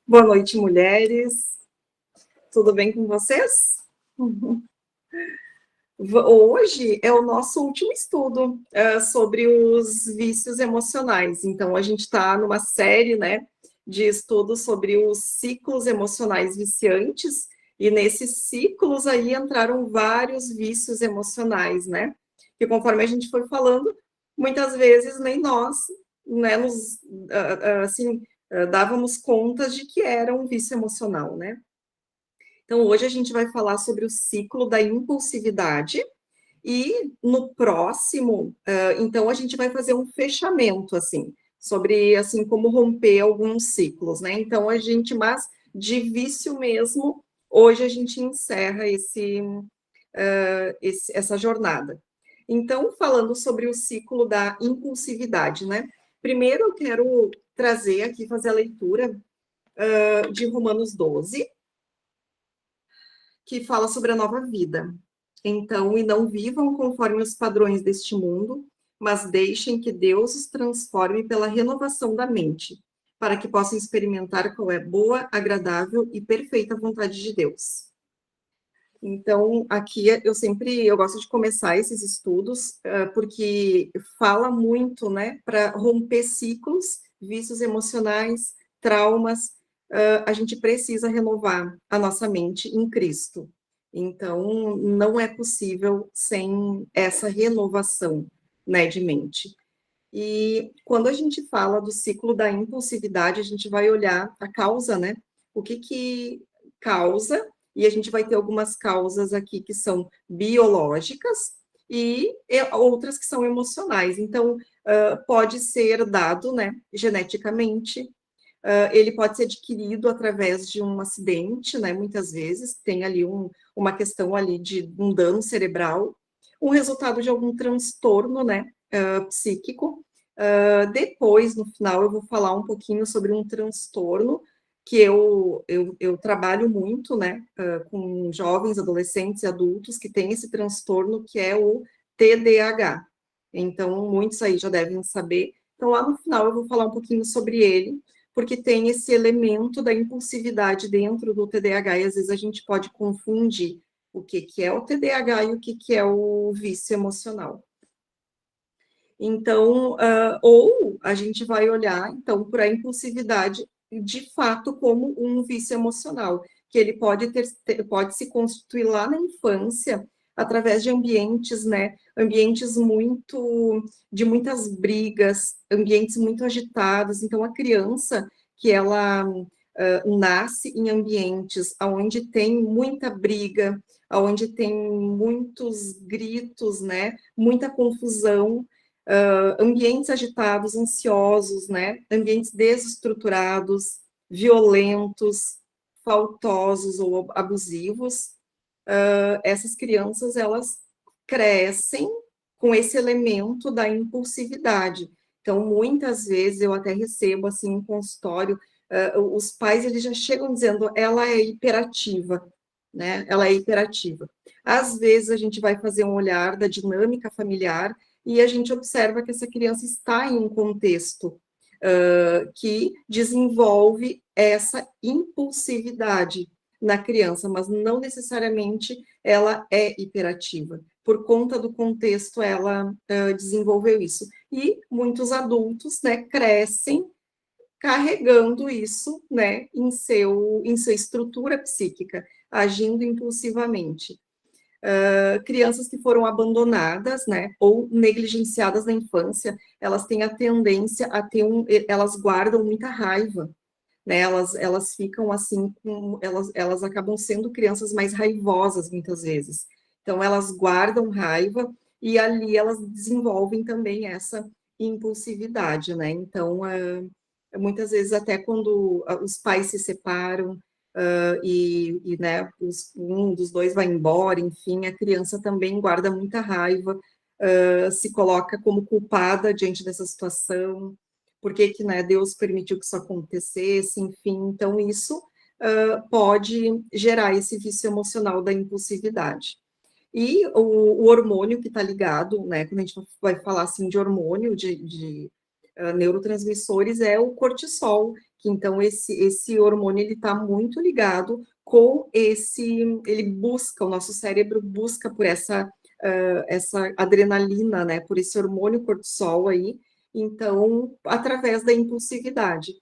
Boa noite, mulheres. Tudo bem com vocês? Uhum. Hoje é o nosso último estudo sobre os vícios emocionais. Então, a gente está numa série, né, de estudos sobre os ciclos emocionais viciantes, e nesses ciclos aí entraram vários vícios emocionais, né? Que conforme a gente foi falando, muitas vezes nem nós, né, nos, assim, dávamos conta de que era um vício emocional, né? Então, hoje a gente vai falar sobre o ciclo da impulsividade, e no próximo, então a gente vai fazer um fechamento, assim, sobre, assim, como romper alguns ciclos, né? Então, mas de vício mesmo, hoje a gente encerra essa jornada. Então, falando sobre o ciclo da impulsividade, né? Primeiro eu quero trazer aqui, fazer a leitura de Romanos 12, que fala sobre a nova vida. Então, e não vivam conforme os padrões deste mundo, mas deixem que Deus os transforme pela renovação da mente, para que possam experimentar qual é boa, agradável e perfeita vontade de Deus. Então, aqui eu gosto de começar esses estudos, porque fala muito, né, para romper ciclos, vícios emocionais, traumas, a gente precisa renovar a nossa mente em Cristo. Então, não é possível sem essa renovação, né, de mente. E quando a gente fala do ciclo da impulsividade, a gente vai olhar a causa, né? O que que causa, e a gente vai ter algumas causas aqui que são biológicas e outras que são emocionais. Então, pode ser dado, né, geneticamente, ele pode ser adquirido através de um acidente, né, muitas vezes, tem ali uma questão ali de um dano cerebral, um resultado de algum transtorno, né, psíquico. Depois, no final, eu vou falar um pouquinho sobre um transtorno que eu trabalho muito, né, com jovens, adolescentes e adultos que têm esse transtorno, que é o TDAH. Então, muitos aí já devem saber. Então, lá no final, eu vou falar um pouquinho sobre ele, porque tem esse elemento da impulsividade dentro do TDAH, e às vezes a gente pode confundir o que, que é o TDAH e o que, que é o vício emocional. Então, ou a gente vai olhar, então, para a impulsividade de fato como um vício emocional, que ele pode se constituir lá na infância, através de ambientes, né, ambientes de muitas brigas, ambientes muito agitados. Então, a criança que ela nasce em ambientes onde tem muita briga, onde tem muitos gritos, né, muita confusão, ambientes agitados, ansiosos, né, ambientes desestruturados, violentos, faltosos ou abusivos, essas crianças, elas crescem com esse elemento da impulsividade. Então, muitas vezes, eu até recebo, assim, em consultório, os pais, eles já chegam dizendo, ela é hiperativa, né? Ela é hiperativa. Às vezes, a gente vai fazer um olhar da dinâmica familiar e a gente observa que essa criança está em um contexto que desenvolve essa impulsividade na criança, mas não necessariamente ela é hiperativa. Por conta do contexto, ela desenvolveu isso. E muitos adultos, né, crescem carregando isso, né, em sua estrutura psíquica, agindo impulsivamente. Crianças que foram abandonadas, né, ou negligenciadas na infância, elas têm a tendência a elas guardam muita raiva, né, elas ficam assim, elas acabam sendo crianças mais raivosas, muitas vezes. Então, elas guardam raiva e ali elas desenvolvem também essa impulsividade, né? Então, muitas vezes até quando os pais se separam, né, um dos dois vai embora, enfim, a criança também guarda muita raiva, se coloca como culpada diante dessa situação, por que que, né, Deus permitiu que isso acontecesse, enfim, então isso pode gerar esse vício emocional da impulsividade. E o hormônio que está ligado, né, quando a gente vai falar assim de hormônio, neurotransmissores é o cortisol, que então esse hormônio ele está muito ligado com ele busca, o nosso cérebro busca por essa adrenalina, né, por esse hormônio cortisol aí, então, através da impulsividade.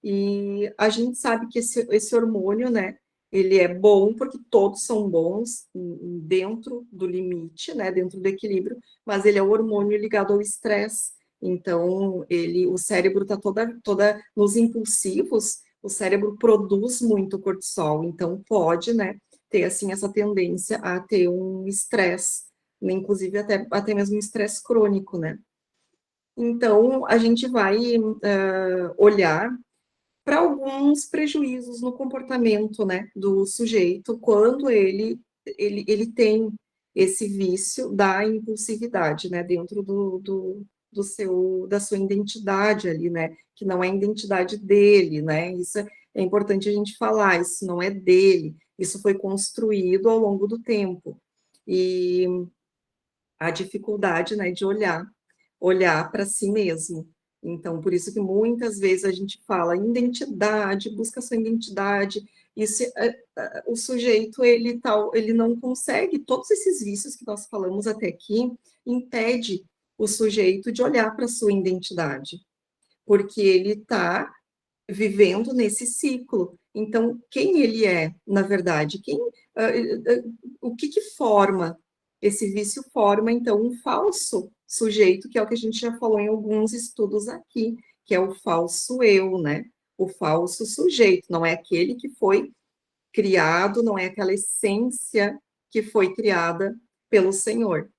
E a gente sabe que esse hormônio, né, ele é bom porque todos são bons dentro do limite, né, dentro do equilíbrio, mas ele é o hormônio ligado ao estresse. Então, o cérebro está toda nos impulsivos, o cérebro produz muito cortisol, então pode, né, ter assim essa tendência a ter um estresse, inclusive até mesmo um estresse crônico, né? Então, a gente vai olhar para alguns prejuízos no comportamento, né, do sujeito quando ele tem esse vício da impulsividade, né, dentro da sua identidade ali, né, que não é a identidade dele, né, isso é importante a gente falar, isso não é dele, isso foi construído ao longo do tempo, e a dificuldade, né, de olhar para si mesmo. Então, por isso que muitas vezes a gente fala identidade, busca sua identidade, isso, o sujeito, ele não consegue, todos esses vícios que nós falamos até aqui, impede o sujeito de olhar para sua identidade, porque ele está vivendo nesse ciclo. Então, quem ele é, na verdade? O que forma? Esse vício forma, então, um falso sujeito, que é o que a gente já falou em alguns estudos aqui, que é o falso eu, né? O falso sujeito, não é aquele que foi criado, não é aquela essência que foi criada pelo Senhor.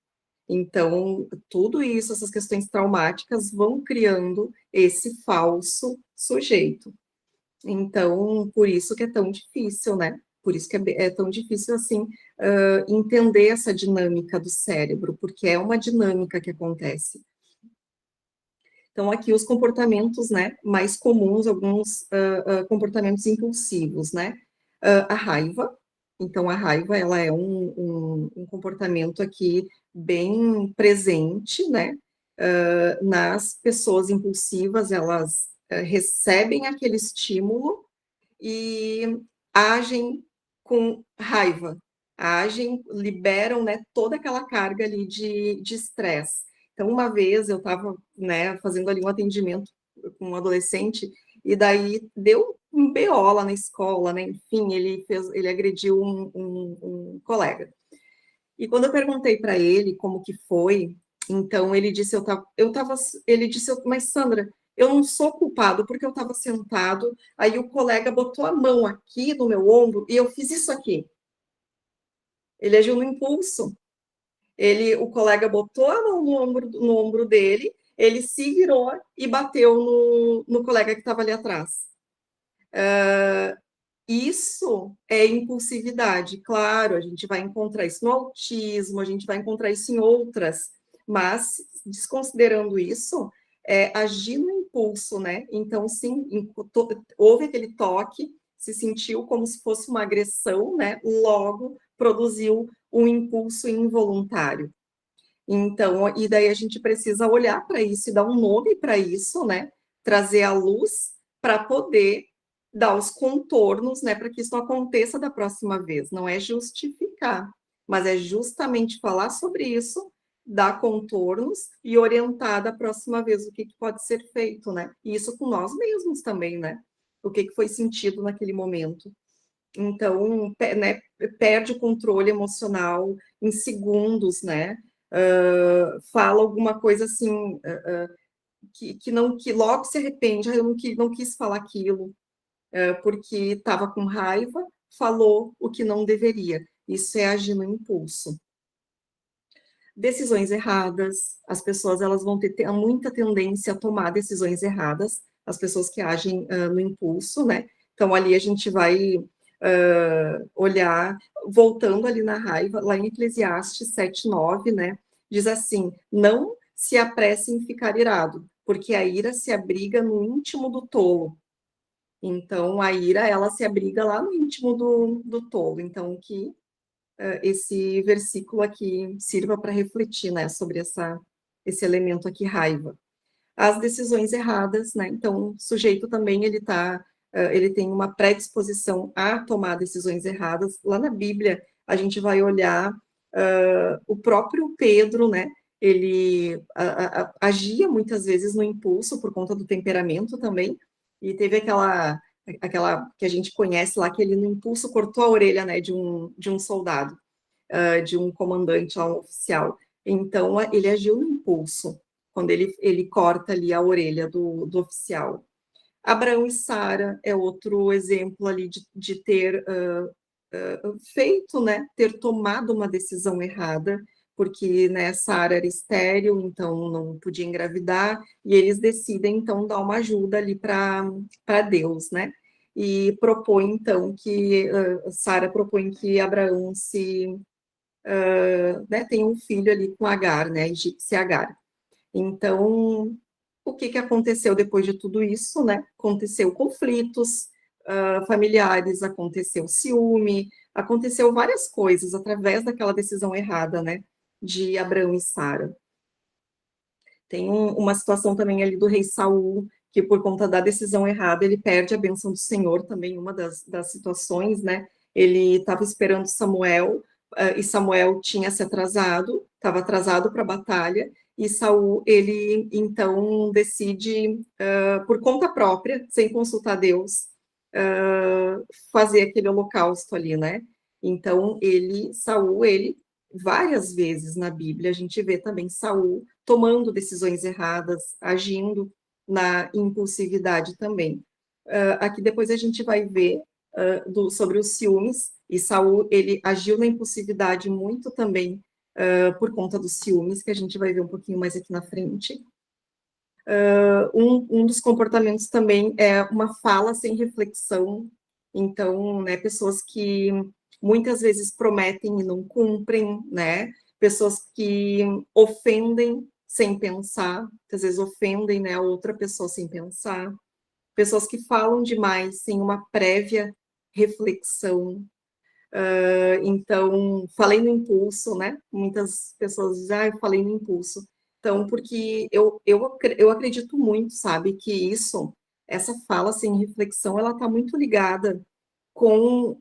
Então, tudo isso, essas questões traumáticas vão criando esse falso sujeito. Então, por isso que é tão difícil, né? Por isso que é tão difícil, assim, entender essa dinâmica do cérebro, porque é uma dinâmica que acontece. Então, aqui os comportamentos, né, mais comuns, alguns comportamentos impulsivos, né? A raiva. Então, a raiva, ela é um comportamento aqui bem presente, né? Nas pessoas impulsivas, elas recebem aquele estímulo e agem com raiva, liberam, né, toda aquela carga ali de estresse. Então, uma vez eu estava, né, fazendo ali um atendimento com um adolescente, e daí deu um BO lá na escola, né, enfim, ele agrediu um colega. E quando eu perguntei para ele como que foi, então ele disse, ele disse, mas Sandra, eu não sou culpado porque eu estava sentado, aí o colega botou a mão aqui no meu ombro e eu fiz isso aqui. Ele agiu no impulso. O colega botou a mão no ombro dele, ele se virou e bateu no colega que estava ali atrás. Isso é impulsividade, claro, a gente vai encontrar isso no autismo, a gente vai encontrar isso em outras, mas desconsiderando isso, agir no impulso, né? Então, sim, houve aquele toque, se sentiu como se fosse uma agressão, né? Logo produziu um impulso involuntário. Então, e daí a gente precisa olhar para isso e dar um nome para isso, né? Trazer a luz para poder dar os contornos, né? Para que isso não aconteça da próxima vez. Não é justificar, mas é justamente falar sobre isso, dar contornos e orientar da próxima vez o que pode ser feito, né? E isso com nós mesmos também, né? O que foi sentido naquele momento. Então, né, perde o controle emocional em segundos, né? Fala alguma coisa assim, que logo se arrepende, eu não quis falar aquilo, porque estava com raiva, falou o que não deveria. Isso é agir no impulso. Decisões erradas, as pessoas elas vão ter muita tendência a tomar decisões erradas, as pessoas que agem no impulso, né? Então, ali a gente vai olhar, voltando ali na raiva, lá em Eclesiastes 7:9, né? Diz assim: não se apresse em ficar irado, porque a ira se abriga no íntimo do tolo. Então, a ira, ela se abriga lá no íntimo do tolo. Então, que esse versículo aqui sirva para refletir, né, sobre esse elemento aqui, raiva. às decisões erradas, né? Então, o sujeito também, ele tem uma predisposição a tomar decisões erradas. Lá na Bíblia, a gente vai olhar o próprio Pedro, né? Ele agia muitas vezes no impulso por conta do temperamento também, e teve aquela que a gente conhece lá, que ele no impulso cortou a orelha, né, de um soldado, de um comandante, um oficial. Então, ele agiu no impulso, quando ele corta ali a orelha do oficial. Abraão e Sara é outro exemplo ali de ter feito, né, ter tomado uma decisão errada, porque, né, Sara era estéril, então não podia engravidar, e eles decidem, então, dar uma ajuda ali para Deus, né, e propõe, então, Sara propõe que Abraão né, tenha um filho ali com Agar, né, egípcia Agar. Então, o que aconteceu depois de tudo isso, né? Aconteceu conflitos familiares, aconteceu ciúme, aconteceu várias coisas através daquela decisão errada, né? De Abraão e Sara. Tem uma situação também ali do rei Saul, que por conta da decisão errada, ele perde a bênção do Senhor, também uma das situações, né? Ele estava esperando Samuel, e Samuel tinha se atrasado, estava atrasado para a batalha, e Saul, ele então decide, por conta própria, sem consultar Deus, fazer aquele holocausto ali, né? Então, Saul, várias vezes na Bíblia, a gente vê também Saul tomando decisões erradas, agindo na impulsividade também. Aqui depois a gente vai ver sobre os ciúmes, e Saul, ele agiu na impulsividade muito também por conta dos ciúmes, que a gente vai ver um pouquinho mais aqui na frente. Um dos comportamentos também é uma fala sem reflexão. Então, né, pessoas que muitas vezes prometem e não cumprem, né? Pessoas que ofendem sem pensar, às vezes ofendem, né, a outra pessoa sem pensar. Pessoas que falam demais sem uma prévia reflexão. Então, falei no impulso, né? Muitas pessoas dizem, eu falei no impulso. Então, porque eu acredito muito, sabe, que essa fala sem reflexão, ela está muito ligada com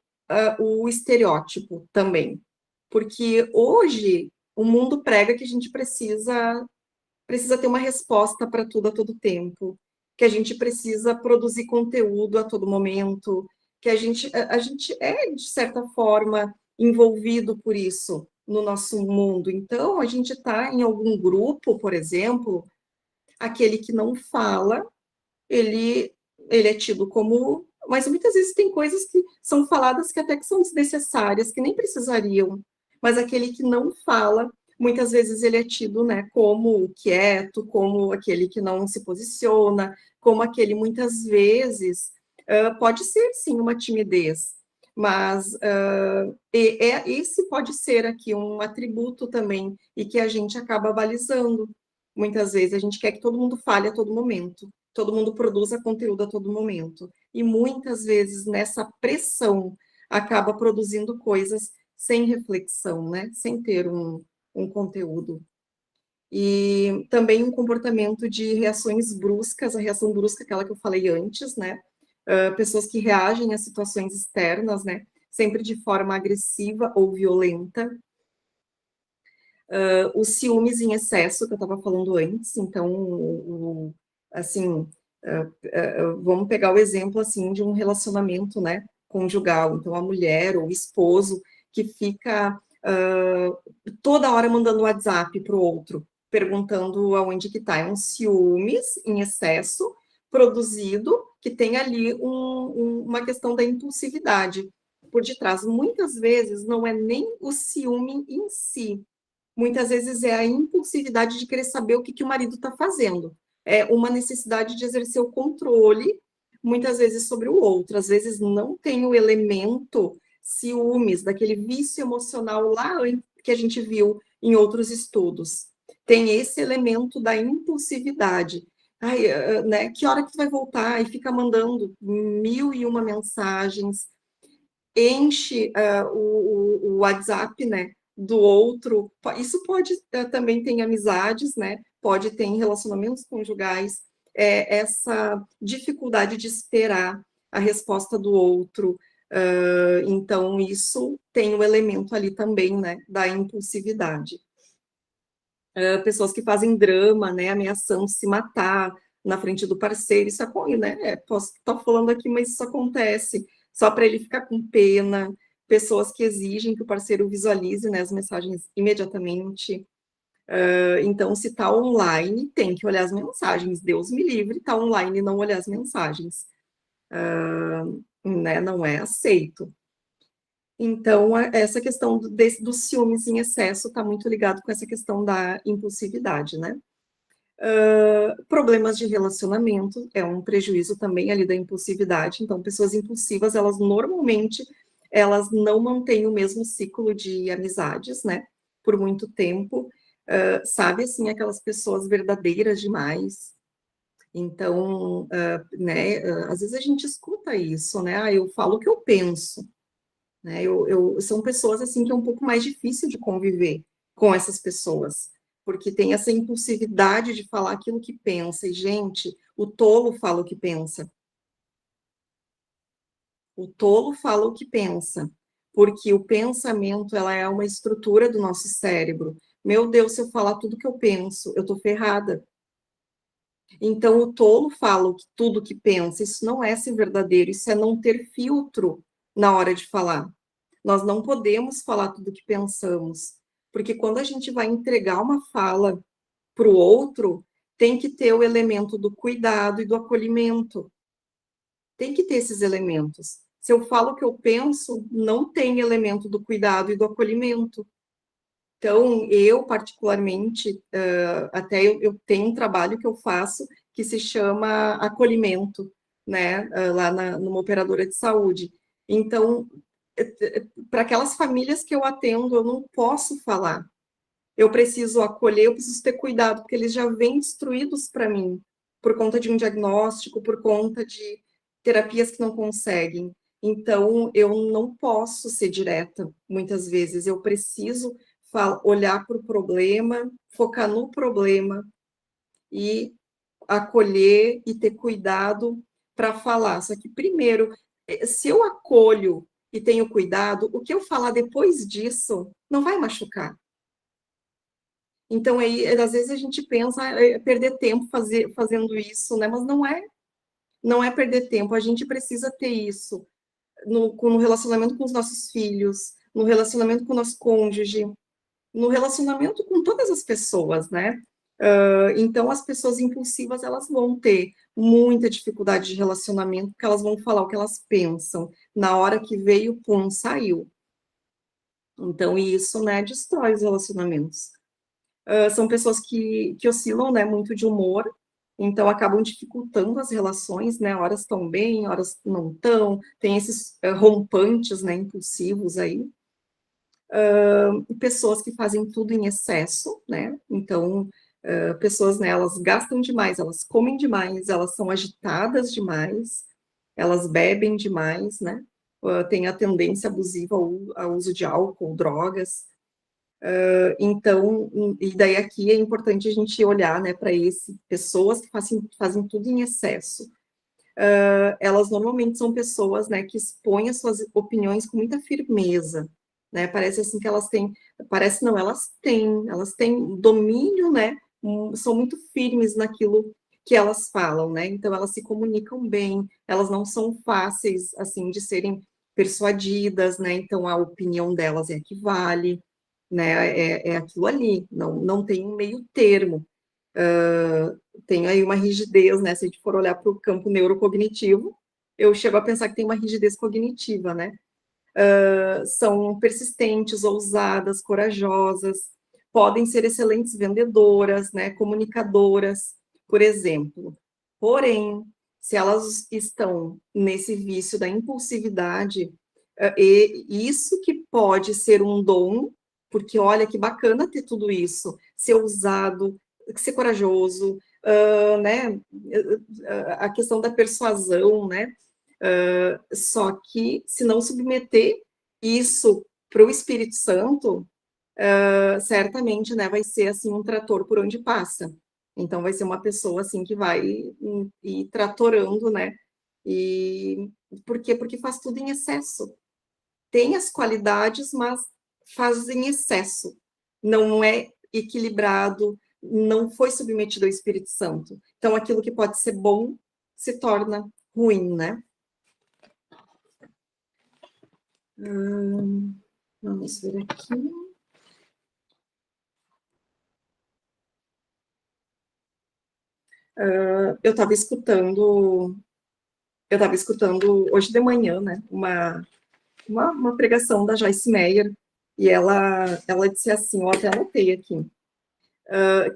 o estereótipo também. Porque hoje o mundo prega que a gente precisa ter uma resposta para tudo a todo tempo, que a gente precisa produzir conteúdo a todo momento, que a gente é, de certa forma, envolvido por isso no nosso mundo. Então, a gente está em algum grupo, por exemplo, aquele que não fala, ele é tido como. Mas muitas vezes tem coisas que são faladas que até que são desnecessárias, que nem precisariam. Mas aquele que não fala, muitas vezes ele é tido, né, como quieto, como aquele que não se posiciona, como aquele, muitas vezes, pode ser, sim, uma timidez, mas esse pode ser aqui um atributo também, e que a gente acaba balizando. Muitas vezes a gente quer que todo mundo fale a todo momento, todo mundo produza conteúdo a todo momento. E muitas vezes nessa pressão acaba produzindo coisas sem reflexão, né? Sem ter um conteúdo. E também um comportamento de reações bruscas, a reação brusca, aquela que eu falei antes, né? Pessoas que reagem a situações externas, né? Sempre de forma agressiva ou violenta. Os ciúmes em excesso, que eu estava falando antes, então, assim, vamos pegar o exemplo, assim, de um relacionamento, né, conjugal, então a mulher ou o esposo que fica toda hora mandando WhatsApp para o outro, perguntando aonde que está, é um ciúmes em excesso, produzido, que tem ali uma questão da impulsividade por detrás. Muitas vezes não é nem o ciúme em si, muitas vezes é a impulsividade de querer saber o que o marido está fazendo. É uma necessidade de exercer o controle, muitas vezes sobre o outro. Às vezes não tem o elemento ciúmes, daquele vício emocional lá que a gente viu em outros estudos. Tem esse elemento da impulsividade. Ai, né, que hora que tu vai voltar? E fica mandando 1001 mensagens, enche o WhatsApp, né, do outro, isso pode também ter em amizades, né? Pode ter em relacionamentos conjugais, essa dificuldade de esperar a resposta do outro. Então, isso tem o elemento ali também, né, da impulsividade. Pessoas que fazem drama, né, ameaçando se matar na frente do parceiro, isso é, né, posso estar falando aqui, mas isso acontece, só para ele ficar com pena, pessoas que exigem que o parceiro visualize, né, as mensagens imediatamente. Então, se está online, tem que olhar as mensagens, Deus me livre, está online e não olhar as mensagens. Né, não é aceito. Então, essa questão dos ciúmes em excesso está muito ligado com essa questão da impulsividade, né? Problemas de relacionamento é um prejuízo também ali da impulsividade. Então, pessoas impulsivas, elas normalmente elas não mantêm o mesmo ciclo de amizades, né? Por muito tempo. Sabe, assim, aquelas pessoas verdadeiras demais. Então, né, às vezes a gente escuta isso, né? Ah, eu falo o que eu penso. Né? São pessoas assim que é um pouco mais difícil de conviver com essas pessoas, porque tem essa impulsividade de falar aquilo que pensa. E, gente, o tolo fala o que pensa. O tolo fala o que pensa, porque o pensamento ela é uma estrutura do nosso cérebro. Meu Deus, se eu falar tudo que eu penso, eu tô ferrada. Então, o tolo fala tudo que pensa. Isso não é ser verdadeiro, isso é não ter filtro na hora de falar. Nós não podemos falar tudo o que pensamos, porque quando a gente vai entregar uma fala para o outro, tem que ter o elemento do cuidado e do acolhimento. Tem que ter esses elementos. Se eu falo o que eu penso, não tem elemento do cuidado e do acolhimento. Então, eu, particularmente, até eu tenho um trabalho que eu faço que se chama acolhimento, né, lá numa operadora de saúde. Então, para aquelas famílias que eu atendo, eu não posso falar. Eu preciso acolher, eu preciso ter cuidado, porque eles já vêm destruídos para mim, por conta de um diagnóstico, por conta de terapias que não conseguem. Então, eu não posso ser direta, muitas vezes. Eu preciso olhar para o problema, focar no problema e acolher e ter cuidado para falar. Só que, primeiro, se eu acolho e tenho cuidado, o que eu falar depois disso não vai machucar. Então, aí, às vezes a gente pensa perder tempo fazendo isso, né? Mas não é perder tempo. A gente precisa ter isso no relacionamento com os nossos filhos, no relacionamento com o nosso cônjuge, no relacionamento com todas as pessoas, né? Então, as pessoas impulsivas, elas vão ter muita dificuldade de relacionamento, porque elas vão falar o que elas pensam. Na hora que veio, pum, saiu. Então, isso, né, destrói os relacionamentos. São pessoas que oscilam, né, muito de humor, então acabam dificultando as relações, né, horas estão bem, horas não estão, tem esses rompantes, né, impulsivos aí. Pessoas que fazem tudo em excesso, né, então pessoas, né, elas gastam demais, elas comem demais, elas são agitadas demais, elas bebem demais, né, tem a tendência abusiva ao uso de álcool, drogas. Então, e daí aqui é importante a gente olhar, né, para pessoas que fazem tudo em excesso. Elas normalmente são pessoas, né, que expõem as suas opiniões com muita firmeza, né, parece assim que parece não, elas têm domínio, né, são muito firmes naquilo que elas falam, né, então elas se comunicam bem, elas não são fáceis, assim, de serem persuadidas, né, então a opinião delas é a que vale, né, é aquilo ali, não tem um meio termo. Tem aí uma rigidez, né? Se a gente for olhar para o campo neurocognitivo, eu chego a pensar que tem uma rigidez cognitiva, né? São persistentes, ousadas, corajosas, podem ser excelentes vendedoras, né? Comunicadoras, por exemplo. Porém, se elas estão nesse vício da impulsividade, e isso que pode ser um dom, porque olha que bacana ter tudo isso, ser ousado, ser corajoso, né? A questão da persuasão, né? Só que se não submeter isso para o Espírito Santo, certamente, né, vai ser, assim, um trator por onde passa. Então, vai ser uma pessoa, assim, que vai ir tratorando, né, e por quê? Porque faz tudo em excesso. Tem as qualidades, mas faz em excesso. Não é equilibrado, não foi submetido ao Espírito Santo. Então, aquilo que pode ser bom se torna ruim, né? Vamos ver aqui. Eu estava escutando hoje de manhã, né, uma pregação da Joyce Meyer, e ela disse assim, eu até anotei aqui,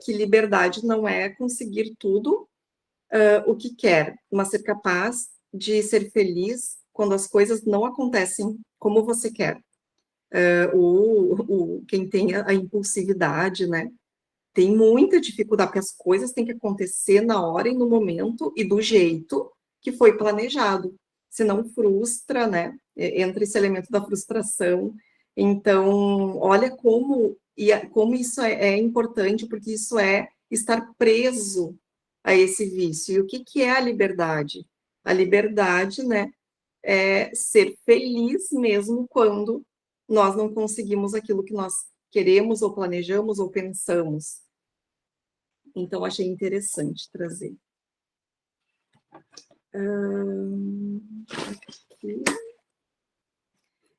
que liberdade não é conseguir tudo o que quer, mas ser capaz de ser feliz quando as coisas não acontecem como você quer. Quem tem a impulsividade, né, tem muita dificuldade, porque as coisas têm que acontecer na hora e no momento e do jeito que foi planejado. Senão frustra, né? Entra esse elemento da frustração. Então, olha como isso é importante, porque isso é estar preso a esse vício. E o que é a liberdade? A liberdade, né, é ser feliz mesmo quando nós não conseguimos aquilo que nós queremos, ou planejamos, ou pensamos. Então, achei interessante trazer. Aqui.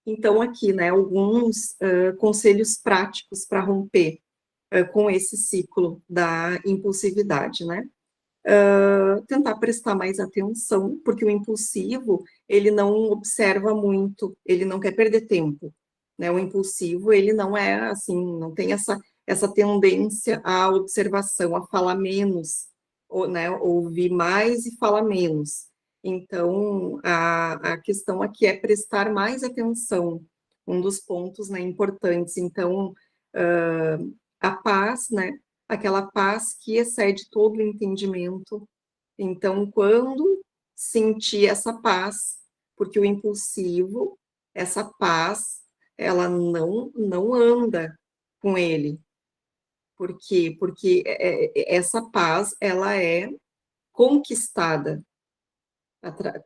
Então, aqui, né, alguns conselhos práticos para romper com esse ciclo da impulsividade, né? Tentar prestar mais atenção, porque o impulsivo, ele não observa muito, ele não quer perder tempo, né? O impulsivo, ele não é assim, não tem essa tendência à observação, a falar menos, ou, né, ouvir mais e falar menos. Então, a questão aqui é prestar mais atenção, um dos pontos, né, importantes. Então, a paz, né, aquela paz que excede todo o entendimento. Então, quando sentir essa paz, porque o impulsivo, essa paz, ela não anda com ele. Por quê? Porque essa paz, ela é conquistada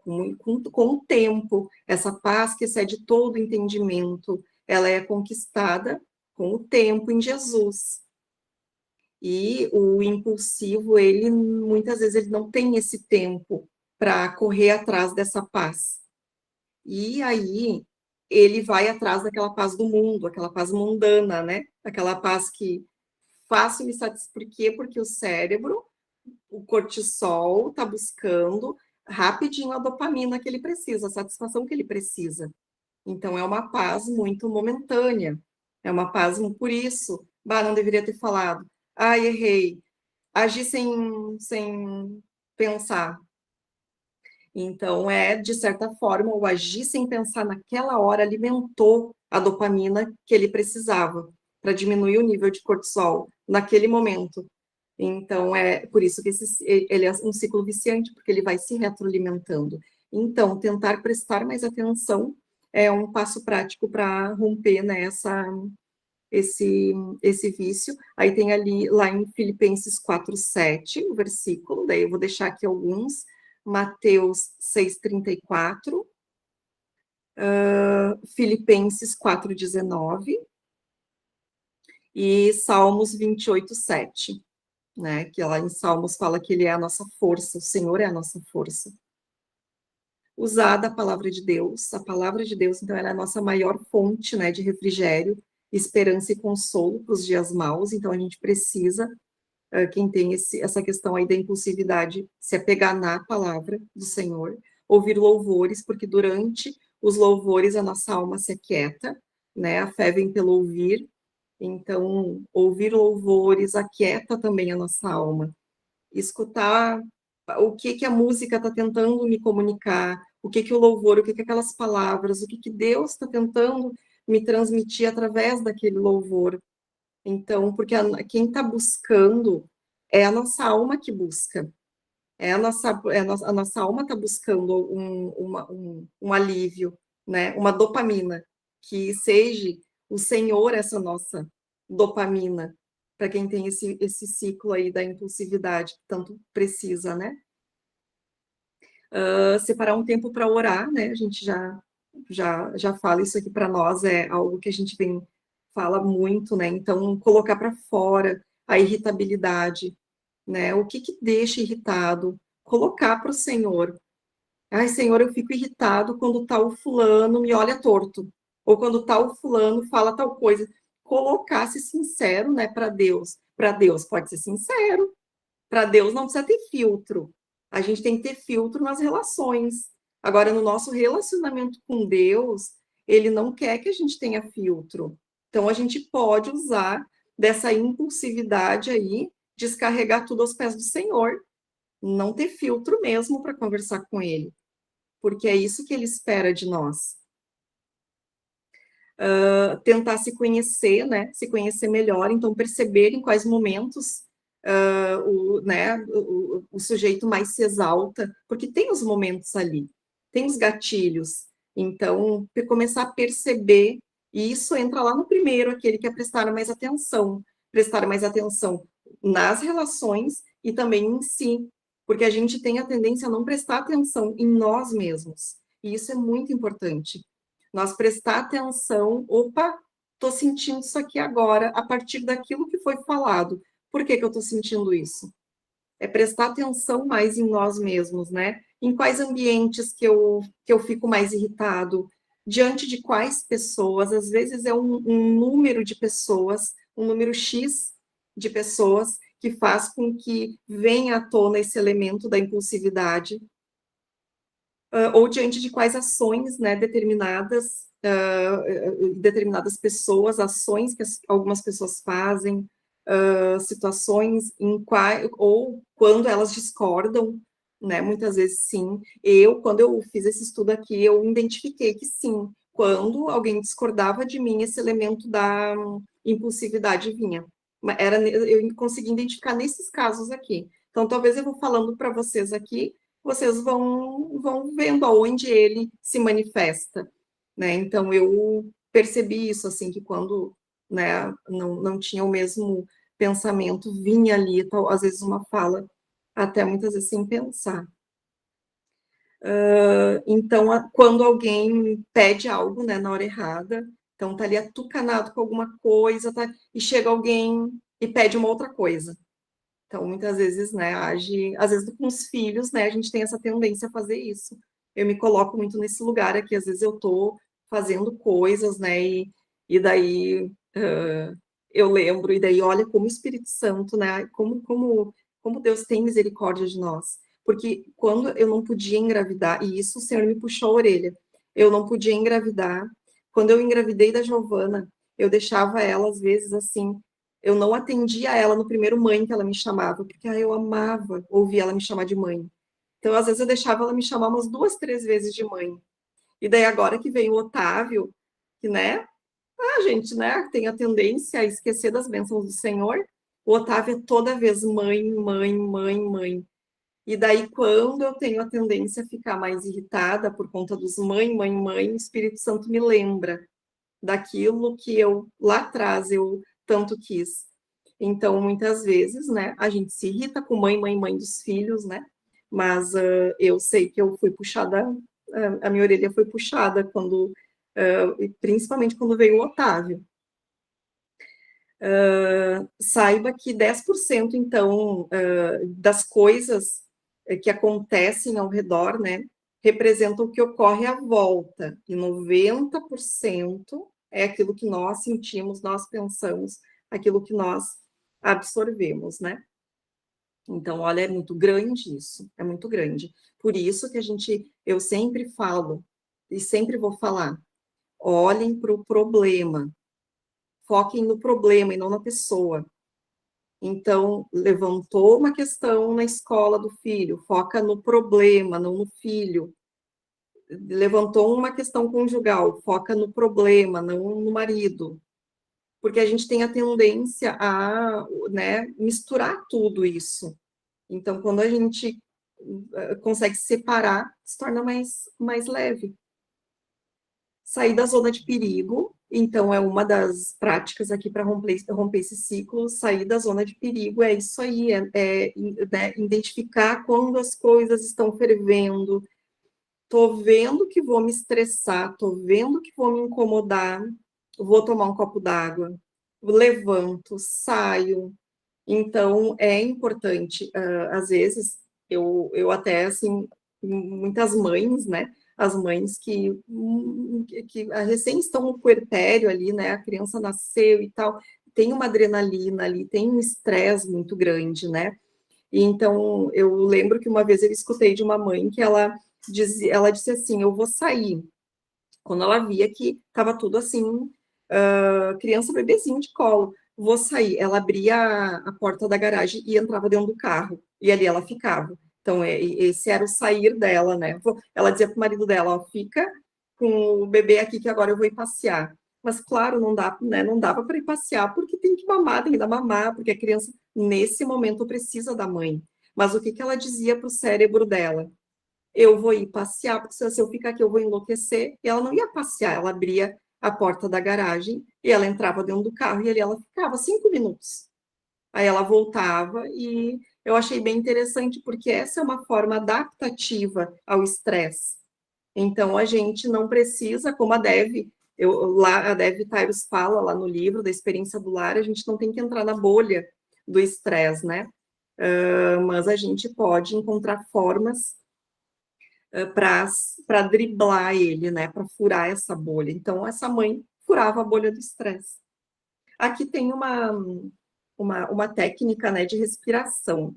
com o tempo. Essa paz que excede todo o entendimento, ela é conquistada com o tempo em Jesus. E o impulsivo, ele muitas vezes ele não tem esse tempo para correr atrás dessa paz. E aí ele vai atrás daquela paz do mundo, aquela paz mundana, né? Aquela paz que fácil me satisfaz. Por quê? Porque o cérebro, o cortisol, está buscando rapidinho a dopamina que ele precisa, a satisfação que ele precisa. Então é uma paz muito momentânea. É uma paz por isso. Bah, não deveria ter falado. Ai, errei. Agir sem pensar. Então, de certa forma, o agir sem pensar naquela hora alimentou a dopamina que ele precisava para diminuir o nível de cortisol naquele momento. Então, é por isso que ele é um ciclo viciante, porque ele vai se retroalimentando. Então, tentar prestar mais atenção é um passo prático para romper, né, esse vício. Aí tem ali, lá em Filipenses 4:7, o versículo, daí eu vou deixar aqui alguns, Mateus 6:34, Filipenses 4:19 e Salmos 28:7, né, que lá em Salmos fala que ele é a nossa força, o Senhor é a nossa força. Usar da palavra de Deus, a palavra de Deus, então, ela é a nossa maior fonte, né, de refrigério, esperança e consolo para os dias maus, então a gente precisa, quem tem essa questão aí da impulsividade, se apegar na palavra do Senhor, ouvir louvores, porque durante os louvores a nossa alma se aquieta, né, a fé vem pelo ouvir, então ouvir louvores aquieta também a nossa alma, escutar o que a música está tentando me comunicar, o que o louvor, o que aquelas palavras, o que Deus está tentando me transmitir através daquele louvor. Então, porque quem está buscando é a nossa alma que busca. A nossa alma está buscando um alívio, né? Uma dopamina, que seja o Senhor essa nossa dopamina, para quem tem esse ciclo aí da impulsividade, que tanto precisa, né? Separar um tempo para orar, né? A gente já fala isso aqui para nós, é algo que a gente fala muito, né? Então, colocar para fora a irritabilidade, né? O que deixa irritado, colocar para o Senhor. Ai, Senhor, eu fico irritado quando tal fulano me olha torto, ou quando tal fulano fala tal coisa. Colocar-se sincero, né, para Deus. Para Deus pode ser sincero, para Deus não precisa ter filtro. A gente tem que ter filtro nas relações. Agora, no nosso relacionamento com Deus, ele não quer que a gente tenha filtro. Então, a gente pode usar dessa impulsividade aí, descarregar tudo aos pés do Senhor. Não ter filtro mesmo para conversar com ele. Porque é isso que ele espera de nós. Tentar se conhecer, né? Se conhecer melhor, então perceber em quais momentos o sujeito mais se exalta, porque tem os momentos ali, tem os gatilhos. Então, começar a perceber, e isso entra lá no primeiro, aquele que é prestar mais atenção nas relações e também em si, porque a gente tem a tendência a não prestar atenção em nós mesmos, e isso é muito importante. Nós prestar atenção, opa, estou sentindo isso aqui agora, a partir daquilo que foi falado. Por que eu estou sentindo isso? É prestar atenção mais em nós mesmos, né? Em quais ambientes que eu fico mais irritado, diante de quais pessoas, às vezes é um número de pessoas, um número X de pessoas que faz com que venha à tona esse elemento da impulsividade, ou diante de quais ações, né, determinadas pessoas, ações que algumas pessoas fazem, situações em quais, ou quando elas discordam, né, muitas vezes sim. Quando eu fiz esse estudo aqui, eu identifiquei que sim, quando alguém discordava de mim, esse elemento da impulsividade vinha. Eu consegui identificar nesses casos aqui. Então, talvez eu vou falando para vocês aqui, vocês vão vendo aonde ele se manifesta, né? Então, eu percebi isso, assim, que quando, né, não tinha o mesmo pensamento, vinha ali, às vezes uma fala, até muitas vezes sem pensar. Então, quando alguém pede algo, né, na hora errada, então tá ali atucanado com alguma coisa, tá, e chega alguém e pede uma outra coisa. Então, muitas vezes, né, às vezes com os filhos, né, a gente tem essa tendência a fazer isso. Eu me coloco muito nesse lugar aqui, às vezes eu tô fazendo coisas, né, e daí eu lembro, e daí olha como o Espírito Santo, né, como Deus tem misericórdia de nós. Porque quando eu não podia engravidar, e isso o Senhor me puxou a orelha, eu não podia engravidar. Quando eu engravidei da Giovana, eu deixava ela, às vezes, assim, eu não atendia ela no primeiro mãe que ela me chamava, porque eu amava ouvir ela me chamar de mãe. Então, às vezes, eu deixava ela me chamar umas 2, 3 vezes de mãe. E daí, agora que veio o Otávio, que, né, a gente, né, tem a tendência a esquecer das bênçãos do Senhor, o Otávio é toda vez mãe, mãe, mãe, mãe. E daí, quando eu tenho a tendência a ficar mais irritada por conta dos mãe, mãe, mãe, o Espírito Santo me lembra daquilo que eu, lá atrás, eu tanto quis. Então, muitas vezes, né, a gente se irrita com mãe, mãe, mãe dos filhos, né, mas eu sei que eu fui puxada, a minha orelha foi puxada quando, principalmente quando veio o Otávio. Saiba que 10%, então, das coisas que acontecem ao redor, né, representam o que ocorre à volta, e 90% é aquilo que nós sentimos, nós pensamos, aquilo que nós absorvemos, né? Então, olha, é muito grande isso, é muito grande. Por isso que eu sempre falo, e sempre vou falar, olhem para o problema, foquem no problema e não na pessoa. Então, levantou uma questão na escola do filho, foca no problema, não no filho. Levantou uma questão conjugal, foca no problema, não no marido. Porque a gente tem a tendência a, né, misturar tudo isso. Então, quando a gente consegue separar, se torna mais leve. Sair da zona de perigo, Então, é uma das práticas aqui para romper esse ciclo, sair da zona de perigo, é isso aí, né, identificar quando as coisas estão fervendo, tô vendo que vou me estressar, tô vendo que vou me incomodar, vou tomar um copo d'água, levanto, saio. Então, é importante, às vezes, eu até, assim, muitas mães, né, as mães que recém estão no puerpério ali, né, a criança nasceu e tal, tem uma adrenalina ali, tem um estresse muito grande, né, e então, eu lembro que uma vez eu escutei de uma mãe que ela disse assim, eu vou sair, quando ela via que estava tudo assim, criança bebezinho de colo, vou sair. Ela abria a porta da garagem e entrava dentro do carro, e ali ela ficava. Então, esse era o sair dela, né? Ela dizia para o marido dela, ó, fica com o bebê aqui que agora eu vou ir passear. Mas, claro, não dá, né? Não dava para ir passear, porque tem que mamar, tem que dar mamar, porque a criança, nesse momento, precisa da mãe. Mas o que, que ela dizia para o cérebro dela? Eu vou ir passear, porque se eu ficar aqui eu vou enlouquecer. E ela não ia passear, ela abria a porta da garagem e ela entrava dentro do carro e ali ela ficava 5 minutos. Aí ela voltava e eu achei bem interessante, porque essa é uma forma adaptativa ao estresse. Então, a gente não precisa, como a Dev Tyrus fala lá no livro da experiência do lar, a gente não tem que entrar na bolha do estresse, né? Mas a gente pode encontrar formas para driblar ele, né, para furar essa bolha. Então, essa mãe furava a bolha do estresse. Aqui tem uma técnica, né, de respiração.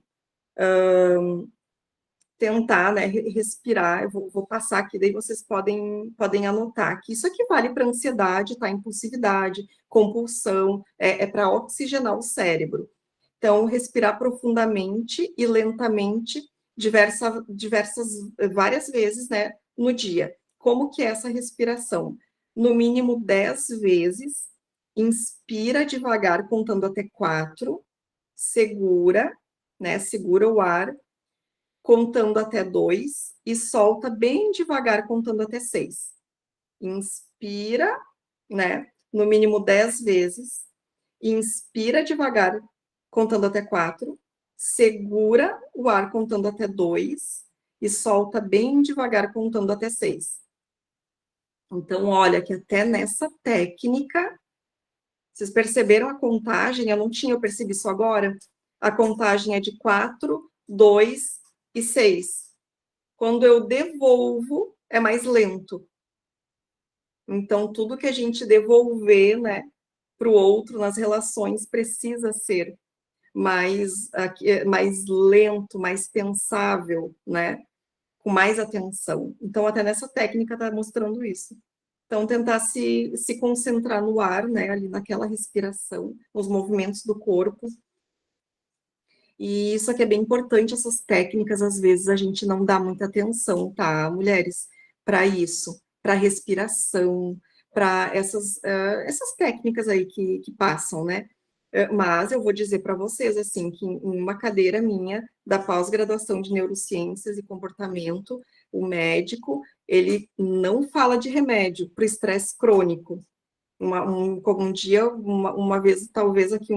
Tentar, né, respirar, eu vou passar aqui, daí vocês podem anotar, que isso aqui vale para ansiedade, tá? Impulsividade, compulsão, é para oxigenar o cérebro. Então, respirar profundamente e lentamente, várias vezes, né, no dia. Como que é essa respiração? No mínimo 10 vezes, inspira devagar, contando até 4, segura, né, segura o ar, contando até 2, e solta bem devagar, contando até 6. Inspira, né, no mínimo 10 vezes, inspira devagar, contando até 4, segura o ar contando até 2 e solta bem devagar contando até 6. Então, olha que até nessa técnica, vocês perceberam a contagem? Eu percebi isso agora. A contagem é de 4, 2 e 6. Quando eu devolvo, é mais lento. Então, tudo que a gente devolver, né, para o outro nas relações precisa ser mais lento, mais pensável, né? Com mais atenção. Então, até nessa técnica está mostrando isso. Então, tentar se concentrar no ar, né? Ali naquela respiração, nos movimentos do corpo. E isso aqui é bem importante, essas técnicas, às vezes a gente não dá muita atenção, tá, mulheres? Para isso, para respiração, para essas técnicas aí que passam, né? Mas eu vou dizer para vocês, assim, que em uma cadeira minha da pós-graduação de Neurociências e Comportamento, o médico, ele não fala de remédio para o estresse crônico. Um dia, uma vez, talvez aqui,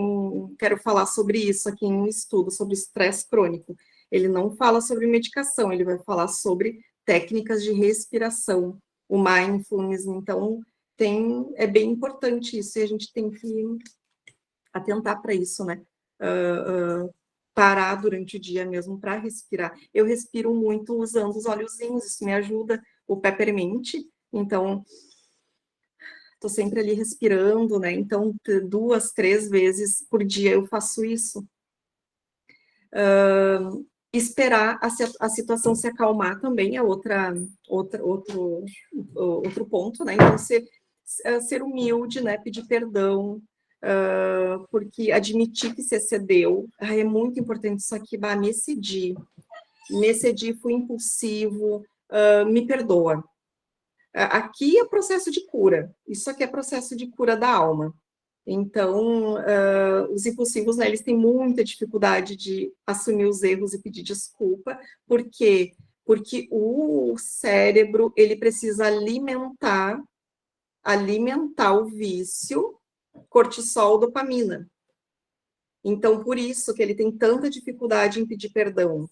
quero falar sobre isso aqui em um estudo, sobre estresse crônico. Ele não fala sobre medicação, ele vai falar sobre técnicas de respiração, o mindfulness, então, é bem importante isso, e a gente tem que atentar para isso, né? Parar durante o dia mesmo para respirar. Eu respiro muito usando os óleozinhos, isso me ajuda, o peppermint, então estou sempre ali respirando, né? Então, 2, 3 vezes por dia eu faço isso. Esperar a situação se acalmar também é outro ponto, né? Então, ser humilde, né? Pedir perdão, porque admitir que se excedeu, é muito importante isso aqui, me excedi, fui impulsivo, me perdoa. Aqui é processo de cura, isso aqui é processo de cura da alma. Então, os impulsivos, né, eles têm muita dificuldade de assumir os erros e pedir desculpa. Por quê? Porque o cérebro, ele precisa alimentar alimentar o vício cortisol, dopamina. Então, por isso que ele tem tanta dificuldade em pedir perdão,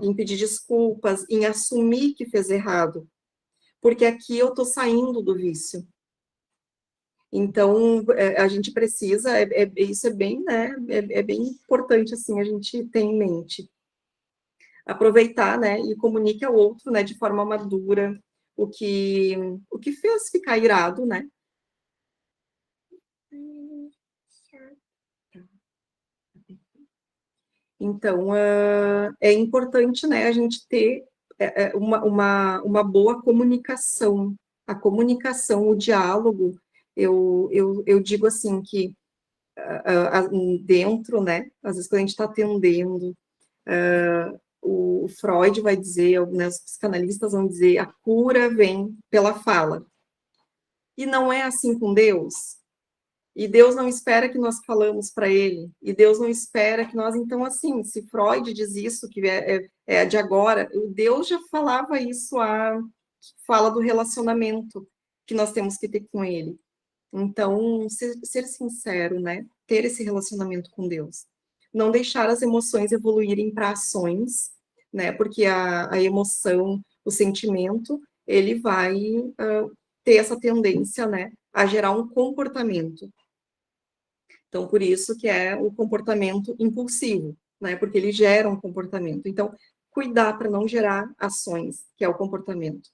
em pedir desculpas, em assumir que fez errado. Porque aqui eu estou saindo do vício. Então, a gente precisa, isso é bem, né, é bem importante, assim, a gente ter em mente. Aproveitar, né, e comunique ao outro, né, de forma madura, o que fez ficar irado, né. Então, é importante, né, a gente ter uma boa comunicação. A comunicação, o diálogo, eu digo assim que dentro, né, às vezes quando a gente está atendendo, o Freud vai dizer, né, os psicanalistas vão dizer, a cura vem pela fala. E não é assim com Deus. E Deus não espera que nós falamos para ele. E Deus não espera que nós, então, assim, se Freud diz isso, que é de agora, Deus já falava isso, fala do relacionamento que nós temos que ter com ele. Então, ser sincero, né? Ter esse relacionamento com Deus. Não deixar as emoções evoluírem para ações, né? Porque a emoção, o sentimento, ele vai ter essa tendência, né? A gerar um comportamento. Então, por isso que é o comportamento impulsivo, né? Porque ele gera um comportamento. Então, cuidar para não gerar ações, que é o comportamento.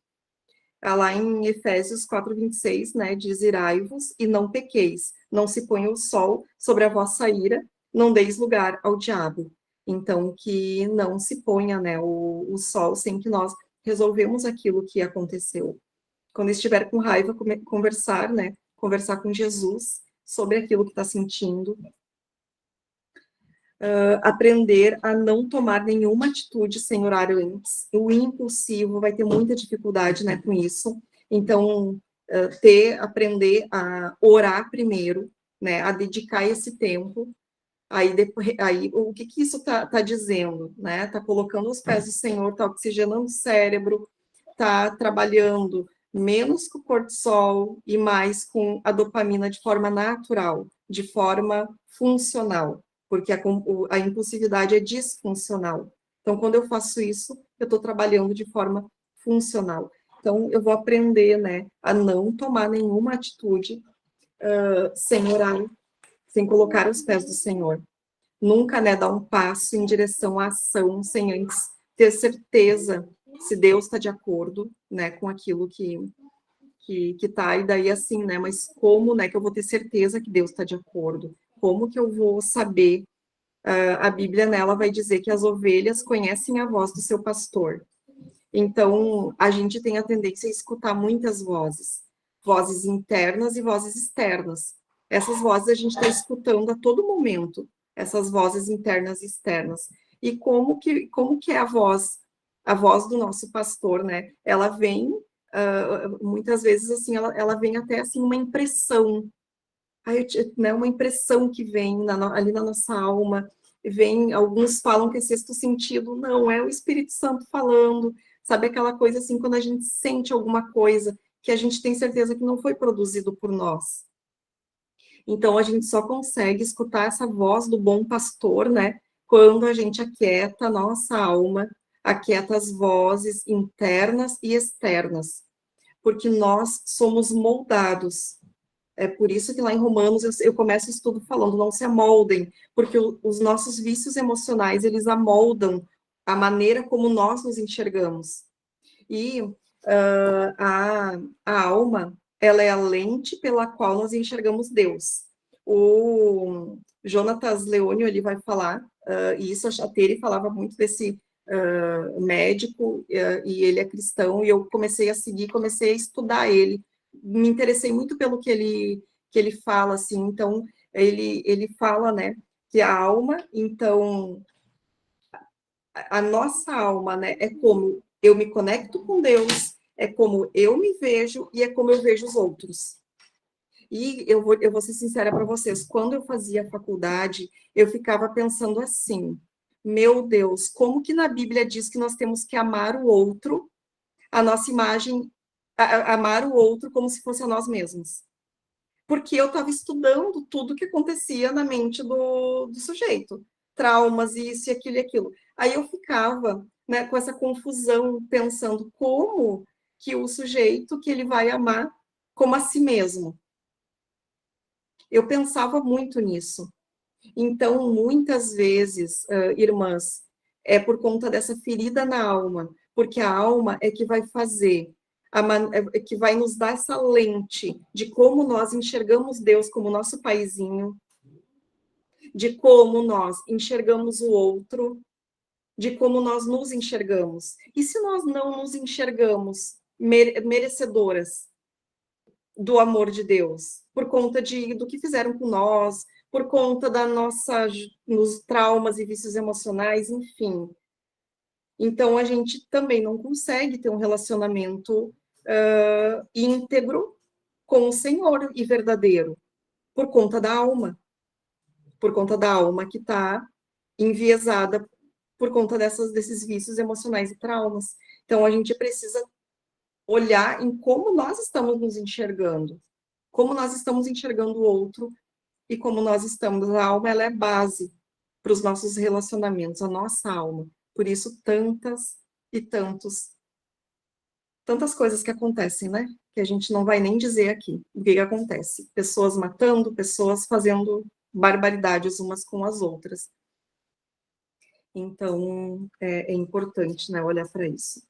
Lá em Efésios 4:26, né, diz: irai-vos e não pequeis, não se ponha o sol sobre a vossa ira, não deis lugar ao diabo. Então, que não se ponha, né, o sol sem que nós resolvemos aquilo que aconteceu. Quando estiver com raiva, conversar, né, conversar com Jesus sobre aquilo que está sentindo, aprender a não tomar nenhuma atitude sem orar antes. O impulsivo vai ter muita dificuldade, né, com isso. Então, aprender a orar primeiro, né, a dedicar esse tempo. Aí, depois, o que isso tá dizendo, né? Tá colocando os pés do Senhor, tá oxigenando o cérebro, tá trabalhando menos com o cortisol e mais com a dopamina de forma natural, de forma funcional, porque a impulsividade é disfuncional. Então, quando eu faço isso, eu estou trabalhando de forma funcional. Então, eu vou aprender, né, a não tomar nenhuma atitude sem orar, sem colocar os pés do Senhor. Nunca, né, dar um passo em direção à ação sem antes ter certeza se Deus está de acordo, né, com aquilo que tá, e daí assim, né, mas como, né, que eu vou ter certeza que Deus está de acordo? Como que eu vou saber? A Bíblia, nela, vai dizer que as ovelhas conhecem a voz do seu pastor. Então, a gente tem a tendência a escutar muitas vozes, vozes internas e vozes externas. Essas vozes a gente está escutando a todo momento, essas vozes internas e externas. E como que é a voz do nosso pastor, né? Ela vem, muitas vezes, assim, ela vem até, assim, uma impressão, né, uma impressão que vem ali na nossa alma, alguns falam que é sexto sentido, não, é o Espírito Santo falando, sabe aquela coisa assim, quando a gente sente alguma coisa que a gente tem certeza que não foi produzido por nós. Então, a gente só consegue escutar essa voz do bom pastor, né, quando a gente aquieta a nossa alma, aquieta as vozes internas e externas, porque nós somos moldados. É por isso que lá em Romanos eu começo o estudo falando, não se amoldem, porque os nossos vícios emocionais, eles amoldam a maneira como nós nos enxergamos. E a alma, ela é a lente pela qual nós enxergamos Deus. O Jonatas Leônio, ele vai falar, e isso a Chateri falava muito desse médico, e ele é cristão, e eu comecei a seguir, comecei a estudar ele, me interessei muito pelo que ele fala, assim, então, ele fala, né, que a alma, então, a nossa alma, né, é como eu me conecto com Deus, é como eu me vejo e é como eu vejo os outros. E eu vou ser sincera para vocês, quando eu fazia faculdade, eu ficava pensando assim, meu Deus, como que na Bíblia diz que nós temos que amar o outro, a nossa imagem, amar o outro como se fosse a nós mesmos. Porque eu estava estudando tudo que acontecia na mente do sujeito. Traumas, isso e aquilo e aquilo. Aí eu ficava, né, com essa confusão, pensando como que o sujeito que ele vai amar como a si mesmo. Eu pensava muito nisso. Então, muitas vezes, irmãs, é por conta dessa ferida na alma, porque a alma é que vai fazer, é que vai nos dar essa lente de como nós enxergamos Deus como nosso paizinho, de como nós enxergamos o outro, de como nós nos enxergamos. E se nós não nos enxergamos merecedoras do amor de Deus, por conta do que fizeram com nós, por conta da nossa, nos traumas e vícios emocionais, enfim. Então, a gente também não consegue ter um relacionamento íntegro com o Senhor e verdadeiro, por conta da alma que está enviesada por conta desses vícios emocionais e traumas. Então, a gente precisa olhar em como nós estamos nos enxergando, como nós estamos enxergando o outro e como nós estamos. A alma, ela é base para os nossos relacionamentos, a nossa alma. Por isso, tantas e tantas coisas que acontecem, né? Que a gente não vai nem dizer aqui o que acontece. Pessoas matando, pessoas fazendo barbaridades umas com as outras. Então, é importante, né, olhar para isso.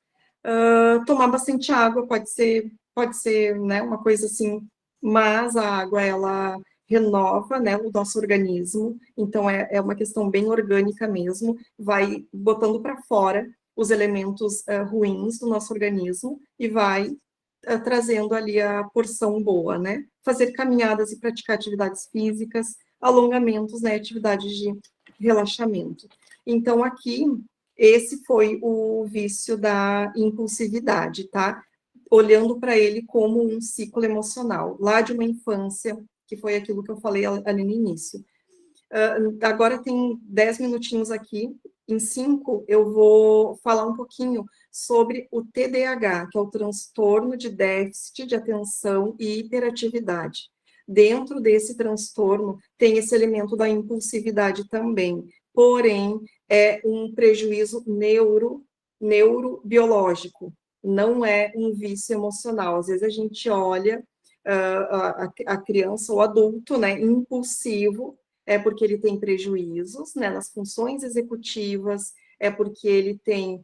Tomar bastante água pode ser, né, uma coisa assim, mas a água, ela renova, né, o nosso organismo, então é uma questão bem orgânica mesmo, vai botando para fora os elementos ruins do nosso organismo e vai trazendo ali a porção boa, né? Fazer caminhadas e praticar atividades físicas, alongamentos, né, atividades de relaxamento. Então, aqui, esse foi o vício da impulsividade, tá? Olhando para ele como um ciclo emocional, lá de uma infância, que foi aquilo que eu falei ali no início. Agora tem 10 minutinhos aqui, em 5 eu vou falar um pouquinho sobre o TDAH, que é o transtorno de déficit de atenção e hiperatividade. Dentro desse transtorno tem esse elemento da impulsividade também, porém é um prejuízo neurobiológico, não é um vício emocional. Às vezes a gente olha a criança ou adulto, né, impulsivo, é porque ele tem prejuízos, né, nas funções executivas, é porque ele tem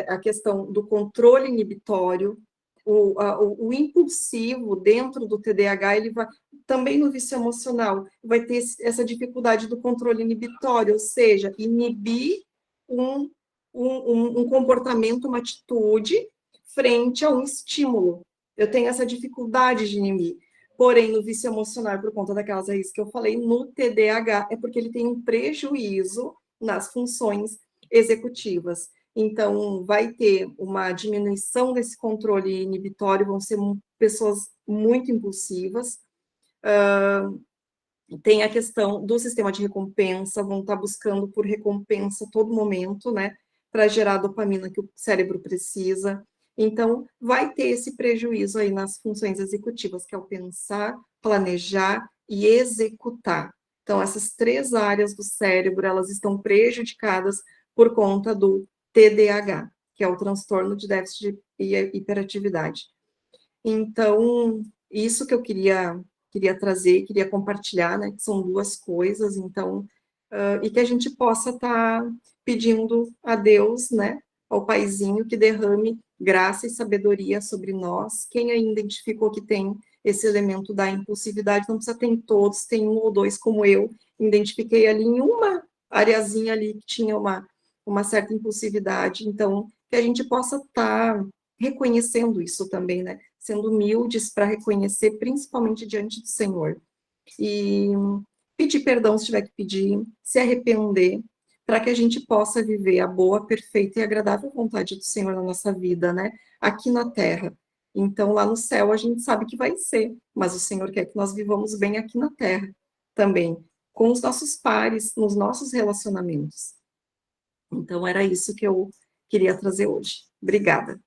a questão do controle inibitório, o impulsivo dentro do TDAH, ele vai, também no vício emocional, vai ter essa dificuldade do controle inibitório, ou seja, inibir um comportamento, uma atitude frente a um estímulo. Eu tenho essa dificuldade de inibir. Porém, no vício emocional, por conta daquelas raízes que eu falei, no TDAH, é porque ele tem um prejuízo nas funções executivas. Então, vai ter uma diminuição desse controle inibitório, vão ser pessoas muito impulsivas. Tem a questão do sistema de recompensa, vão estar buscando por recompensa a todo momento, né, para gerar a dopamina que o cérebro precisa. Então, vai ter esse prejuízo aí nas funções executivas, que é o pensar, planejar e executar. Então, essas 3 áreas do cérebro, elas estão prejudicadas por conta do TDAH, que é o transtorno de déficit e hiperatividade. Então, isso que eu queria trazer, queria compartilhar, né, que são 2 coisas, então, e que a gente possa estar pedindo a Deus, né, ao Paizinho, que derrame graça e sabedoria sobre nós. Quem ainda identificou que tem esse elemento da impulsividade, não precisa ter em todos, tem 1 ou 2 como eu, identifiquei ali em uma areazinha ali que tinha uma certa impulsividade, então, que a gente possa estar reconhecendo isso também, né, sendo humildes para reconhecer, principalmente diante do Senhor. E pedir perdão se tiver que pedir, se arrepender, para que a gente possa viver a boa, perfeita e agradável vontade do Senhor na nossa vida, né? Aqui na terra. Então, lá no céu, a gente sabe que vai ser, mas o Senhor quer que nós vivamos bem aqui na terra também, com os nossos pares, nos nossos relacionamentos. Então, era isso que eu queria trazer hoje. Obrigada.